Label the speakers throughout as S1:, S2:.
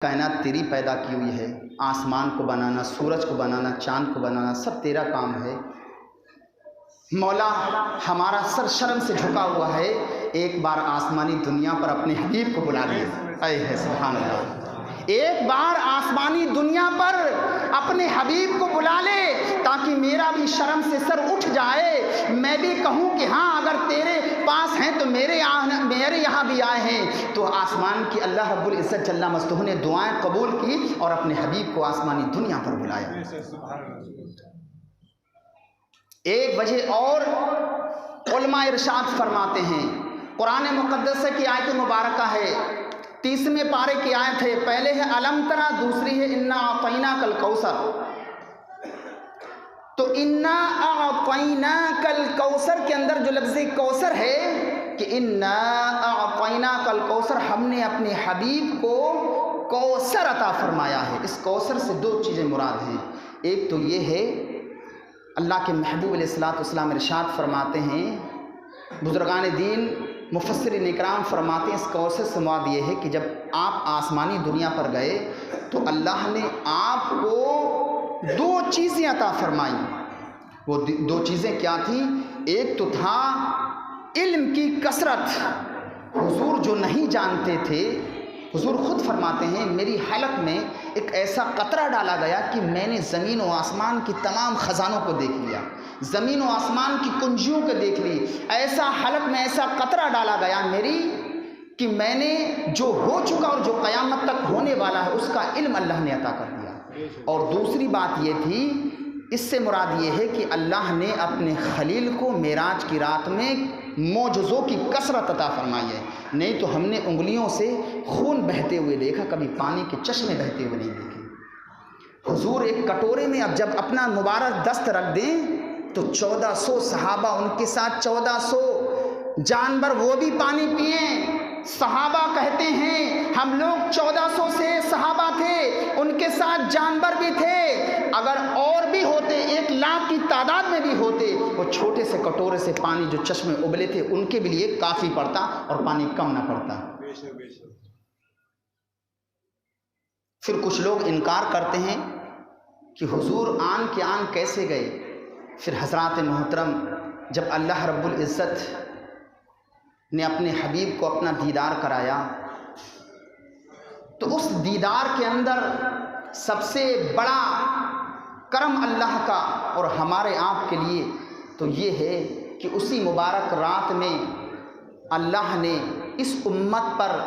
S1: کائنات تیری پیدا کی ہوئی ہے، آسمان کو بنانا، سورج کو بنانا، چاند کو بنانا سب تیرا کام ہے۔ مولا ہمارا سر شرم سے جھکا ہوا ہے، ایک بار آسمانی دنیا پر اپنے حبیب کو بلا لے۔ اے ہے سبحان اللہ، ایک بار آسمانی دنیا پر اپنے حبیب کو بلا لے تاکہ میرا بھی شرم سے سر اٹھ جائے، میں بھی کہوں کہ ہاں اگر تیرے پاس ہیں تو میرے یہاں بھی آئے ہیں۔ تو آسمان کی اللہ رب العزت جل مجدہ نے دعائیں قبول کی اور اپنے حبیب کو آسمانی دنیا پر بلایا۔ ایک وجہ اور علماء ارشاد فرماتے ہیں، قرآن مقدس کی آیت مبارکہ ہے، 30ویں پارے کی آیت ہے، پہلے ہے الم ترا، دوسری ہے انا اعطیناک الکوثر۔ تو انا اعطیناک الکوثر کے اندر جو لفظ کوثر ہے کہ انا اعطیناک الکوثر، ہم نے اپنے حبیب کو کوثر عطا فرمایا ہے۔ اس کوثر سے دو چیزیں مراد ہیں، ایک تو یہ ہے اللہ کے محبوب علیہ الصلوۃ والسلام ارشاد فرماتے ہیں، بزرگان دین مفسرین اکرام فرماتے ہیں اس کوثر سے مراد یہ ہے کہ جب آپ آسمانی دنیا پر گئے تو اللہ نے آپ کو دو چیزیں عطا فرمائیں۔ وہ دو چیزیں کیا تھیں؟ ایک تو تھا علم کی کثرت، حضور جو نہیں جانتے تھے، حضور خود فرماتے ہیں میری حلق میں ایک ایسا قطرہ ڈالا گیا کہ میں نے زمین و آسمان کی تمام خزانوں کو دیکھ لیا، زمین و آسمان کی کنجیوں کو دیکھ لی، ایسا حلق میں ایسا قطرہ ڈالا گیا میری کہ میں نے جو ہو چکا اور جو قیامت تک ہونے والا ہے اس کا علم اللہ نے عطا کر دیا۔ اور دوسری بات یہ تھی، اس سے مراد یہ ہے کہ اللہ نے اپنے خلیل کو معراج کی رات میں معجزوں کی کثرت عطا فرمائی ہے، نہیں تو ہم نے انگلیوں سے خون بہتے ہوئے دیکھا، کبھی پانی کے چشمے بہتے ہوئے نہیں دیکھے۔ حضور ایک کٹورے میں اب جب اپنا مبارک دست رکھ دیں تو 1400 صحابہ، ان کے ساتھ 1400 جانور وہ بھی پانی پئیں۔ صحابہ کہتے ہیں ہم لوگ 1400 سے صحابہ تھے، ان کے ساتھ جانور بھی تھے، اگر اور بھی ہوتے 1 لاکھ کی تعداد میں بھی ہوتے، وہ چھوٹے سے کٹورے سے پانی جو چشمے ابلے تھے ان کے بھی لیے کافی پڑتا اور پانی کم نہ پڑتا۔ پھر کچھ لوگ انکار کرتے ہیں کہ حضور آن کے آن کیسے گئے؟ پھر حضرات محترم جب اللہ رب العزت نے اپنے حبیب کو اپنا دیدار کرایا تو اس دیدار کے اندر سب سے بڑا کرم اللہ کا اور ہمارے آپ کے لیے تو یہ ہے کہ اسی مبارک رات میں اللہ نے اس امت پر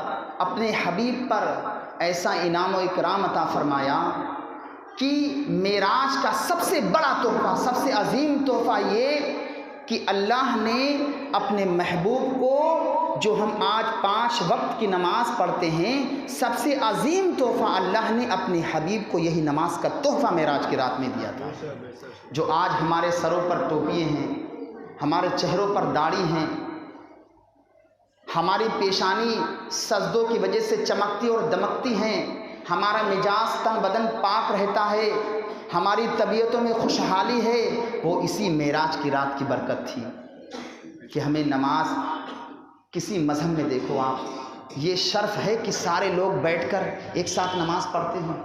S1: اپنے حبیب پر ایسا انعام و اکرام عطا فرمایا کہ معراج کا سب سے بڑا تحفہ، سب سے عظیم تحفہ یہ کہ اللہ نے اپنے محبوب کو، جو ہم آج 5 وقت کی نماز پڑھتے ہیں، سب سے عظیم تحفہ اللہ نے اپنے حبیب کو یہی نماز کا تحفہ معراج کی رات میں دیا تھا۔ جو آج ہمارے سروں پر ٹوپیے ہیں، ہمارے چہروں پر داڑھی ہیں، ہماری پیشانی سجدوں کی وجہ سے چمکتی اور دمکتی ہیں، ہمارا مزاج تن بدن پاک رہتا ہے، ہماری طبیعتوں میں خوشحالی ہے، وہ اسی معراج کی رات کی برکت تھی کہ ہمیں نماز کسی مذہب میں دیکھو آپ، یہ شرف ہے کہ سارے لوگ بیٹھ کر ایک ساتھ نماز پڑھتے ہیں۔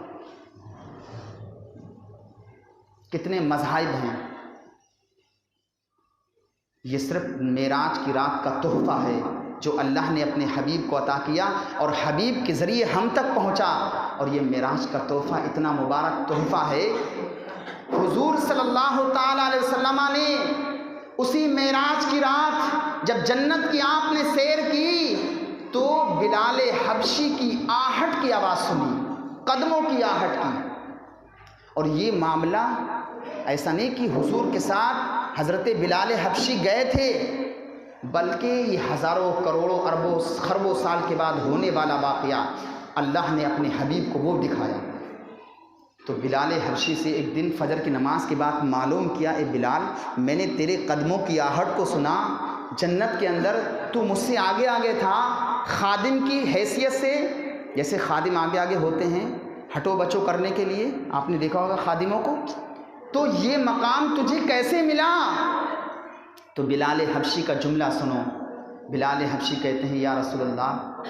S1: کتنے مذاہب ہیں، یہ صرف معراج کی رات کا تحفہ ہے جو اللہ نے اپنے حبیب کو عطا کیا اور حبیب کے ذریعے ہم تک پہنچا، اور یہ معراج کا تحفہ اتنا مبارک تحفہ ہے۔ حضور صلی اللہ تعالی علیہ وسلم نے اسی معراج کی رات جب جنت کی آپ نے سیر کی تو بلال حبشی کی آہٹ کی آواز سنی، قدموں کی آہٹ کی، اور یہ معاملہ ایسا نہیں کہ حضور کے ساتھ حضرت بلال حبشی گئے تھے، بلکہ یہ ہزاروں کروڑوں اربوں خربوں سال کے بعد ہونے والا واقعہ اللہ نے اپنے حبیب کو وہ دکھایا۔ تو بلال حبشی سے ایک دن فجر کی نماز کے بعد معلوم کیا، اے بلال میں نے تیرے قدموں کی آہٹ کو سنا جنت کے اندر، تو مجھ سے آگے آگے تھا، خادم کی حیثیت سے، جیسے خادم آگے آگے ہوتے ہیں ہٹو بچو کرنے کے لیے، آپ نے دیکھا ہوگا خادموں کو، تو یہ مقام تجھے کیسے ملا؟ تو بلال حبشی کا جملہ سنو، بلال حبشی کہتے ہیں یا رسول اللہ،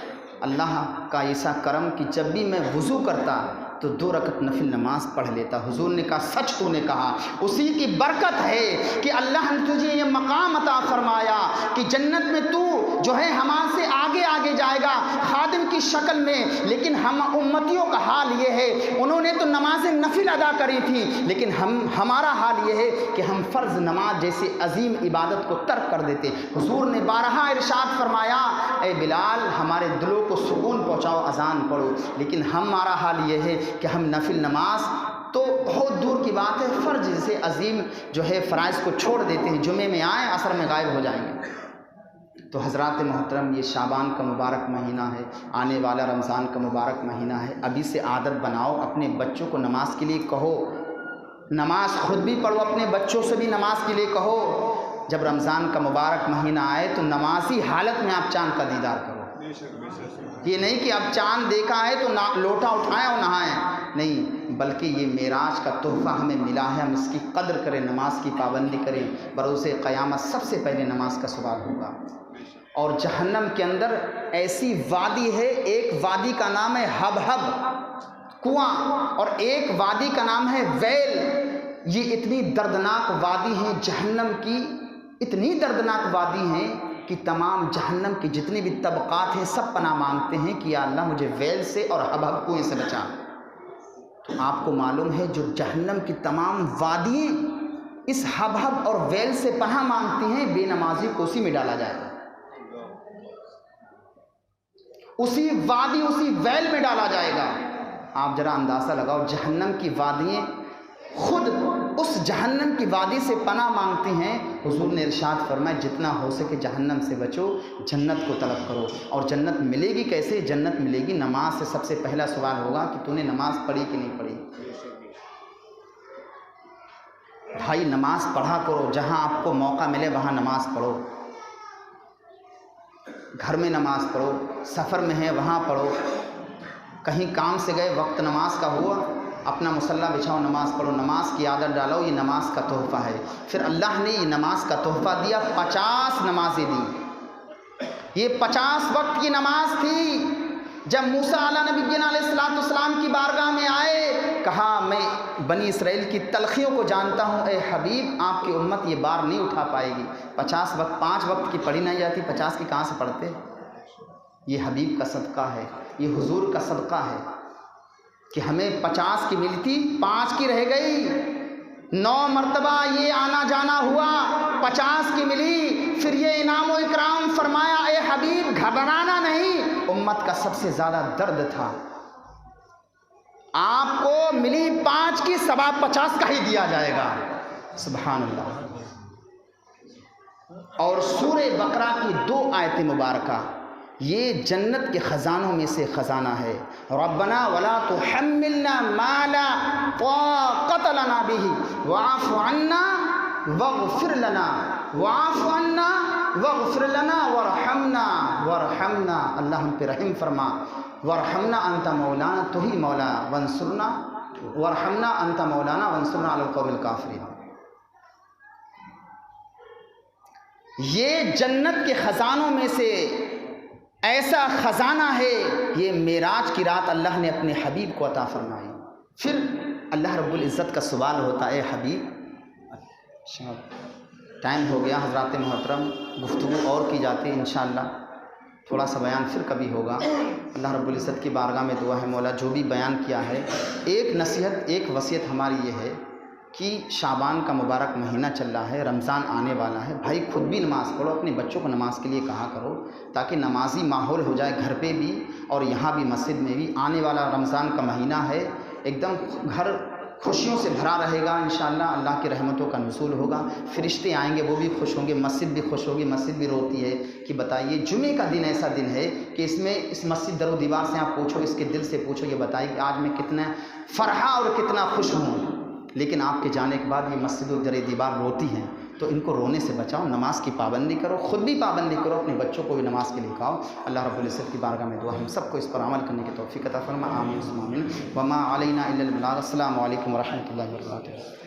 S1: اللہ کا کا ایسا کرم کہ جب بھی میں وضو کرتا تو 2 رکعت نفل نماز پڑھ لیتا۔ حضور نے کہا سچ تو نے کہا، اسی کی برکت ہے کہ اللہ نے تجھے یہ مقام عطا فرمایا کہ جنت میں تو جو ہے ہمارے سے آگے آگے جائے گا خادم کی شکل میں۔ لیکن ہم امتیوں کا حال یہ ہے، انہوں نے تو نماز نفل ادا کری تھی، لیکن ہمارا حال یہ ہے کہ ہم فرض نماز جیسے عظیم عبادت کو ترک کر دیتے۔ حضور نے بارہا ارشاد فرمایا اے بلال ہمارے دلوں کو سکون پہنچاؤ، اذان پڑھو، لیکن ہمارا حال یہ ہے کہ ہم نفل نماز تو بہت دور کی بات ہے، فرض جیسے عظیم جو ہے فرائض کو چھوڑ دیتے ہیں، جمعے میں آئیں عصر میں غائب ہو جائیں گے۔ تو حضرات محترم یہ شعبان کا مبارک مہینہ ہے، آنے والا رمضان کا مبارک مہینہ ہے، ابھی سے عادت بناؤ، اپنے بچوں کو نماز کے لیے کہو، نماز خود بھی پڑھو، اپنے بچوں سے بھی نماز کے لیے کہو۔ جب رمضان کا مبارک مہینہ آئے تو نمازی حالت میں آپ چاند کا دیدار کرو۔ یہ نہیں کہ اب چاند دیکھا ہے تو لوٹا اٹھائیں اور نہائیں، نہیں، بلکہ یہ معراج کا تحفہ ہمیں ملا ہے، ہم اس کی قدر کریں، نماز کی پابندی کریں۔ بروز قیامت سب سے پہلے نماز کا سوال ہوگا۔ اور جہنم کے اندر ایسی وادی ہے، ایک وادی کا نام ہے ہبہب کنواں، اور ایک وادی کا نام ہے ویل۔ یہ اتنی دردناک وادی ہیں جہنم کی، اتنی دردناک وادی ہیں کہ تمام جہنم کی جتنی بھی طبقات ہیں سب پناہ مانگتے ہیں کہ یا اللہ مجھے ویل سے اور ہبہب کنویں سے بچا۔ تو آپ کو معلوم ہے جو جہنم کی تمام وادییں اس ہبہب اور ویل سے پناہ مانگتی ہیں، بے نمازی کو اسی میں ڈالا جائے گا، اسی وادی اسی ویل میں ڈالا جائے گا۔ آپ ذرا اندازہ لگاؤ، جہنم کی وادییں خود اس جہنم کی وادی سے پناہ مانگتی ہیں۔ حضور نے ارشاد فرمایا جتنا ہو سکے جہنم سے بچو، جنت کو طلب کرو۔ اور جنت ملے گی کیسے؟ جنت ملے گی نماز سے۔ سب سے پہلا سوال ہوگا کہ تو نے نماز پڑھی کہ نہیں پڑھی۔ بھائی نماز پڑھا کرو، جہاں آپ کو موقع ملے وہاں نماز پڑھو، گھر میں نماز پڑھو، سفر میں ہے وہاں پڑھو، کہیں کام سے گئے وقت نماز کا ہوا اپنا مصلی بچھاؤ، نماز پڑھو، نماز کی عادت ڈالو، یہ نماز کا تحفہ ہے۔ پھر اللہ نے یہ نماز کا تحفہ دیا، 50 نمازیں دیں۔ یہ 50 وقت کی نماز تھی۔ جب موسیٰ علیہ نبی علیہ السلام کی بارگاہ میں آئے، کہا میں بنی اسرائیل کی تلخیوں کو جانتا ہوں، اے حبیب آپ کی امت یہ بار نہیں اٹھا پائے گی۔ 50 وقت 5 وقت کی پڑھی نہیں جاتی، 50 کی کہاں سے پڑھتے؟ یہ حبیب کا صدقہ ہے، یہ حضور کا صدقہ ہے کہ ہمیں 50 کی ملی تھی، 5 کی رہ گئی، 9 مرتبہ یہ آنا جانا ہوا، 50 کی ملی۔ پھر یہ انعام و اکرام فرمایا، اے حبیب گھبرانا نہیں، امت کا سب سے زیادہ درد تھا، آپ کو ملی 5 کی، ثواب 50 کا ہی دیا جائے گا۔ سبحان اللہ۔ اور سورہ بقرہ کی 2 آیت مبارکہ یہ جنت کے خزانوں میں سے خزانہ ہے۔ ربنا ولا تحملنا ما لا طاقت لنا به واعف عنا واغفر لنا واعف عنا واغفر لنا وارحمنا اللہ ہم پہ رحم فرما، وارحمنا انت مولانا، تو ہی مولا، وانصرنا وارحمنا انت مولانا وانصرنا علی القوم الکافرین۔ یہ جنت کے خزانوں میں سے ایسا خزانہ ہے، یہ معراج کی رات اللہ نے اپنے حبیب کو عطا فرمائی۔ پھر اللہ رب العزت کا سوال ہوتا ہے، اے حبیب ٹائم ہو گیا حضرات محترم، گفتگو اور کی جاتی انشاءاللہ، تھوڑا سا بیان پھر کبھی ہوگا۔ اللہ رب العزت کی بارگاہ میں دعا ہے مولا جو بھی بیان کیا ہے، ایک نصیحت ایک وصیت ہماری یہ ہے کہ شعبان کا مبارک مہینہ چل رہا ہے، رمضان آنے والا ہے، بھائی خود بھی نماز پڑھو، اپنے بچوں کو نماز کے لیے کہا کرو تاکہ نمازی ماحول ہو جائے گھر پہ بھی اور یہاں بھی مسجد میں بھی۔ آنے والا رمضان کا مہینہ ہے، ایک دم گھر خوشیوں سے بھرا رہے گا انشاءاللہ، اللہ کی رحمتوں کا نزول ہوگا، فرشتے آئیں گے وہ بھی خوش ہوں گے، مسجد بھی خوش ہوگی، مسجد بھی روتی ہے کہ بتائیے جمعے کا دن ایسا دن ہے کہ اس میں اس مسجد در و دیوار سے آپ پوچھو، اس کے دل سے پوچھو، یہ بتائیے کہ آج میں کتنا فرحا اور کتنا خوش ہوں۔ لیکن آپ کے جانے کے بعد یہ مسجد و در دیوار روتی ہیں، تو ان کو رونے سے بچاؤ، نماز کی پابندی کرو، خود بھی پابندی کرو، اپنے بچوں کو بھی نماز کے لیے کھاؤ۔ اللہ رب العزت کی بارگاہ میں دعا ہم سب کو اس پر عمل کرنے کی توفیق عطا فرما، آمین ثم آمین۔ وما علینا الا البلاغ۔ السلام علیکم ورحمۃ اللہ وبرکاتہ۔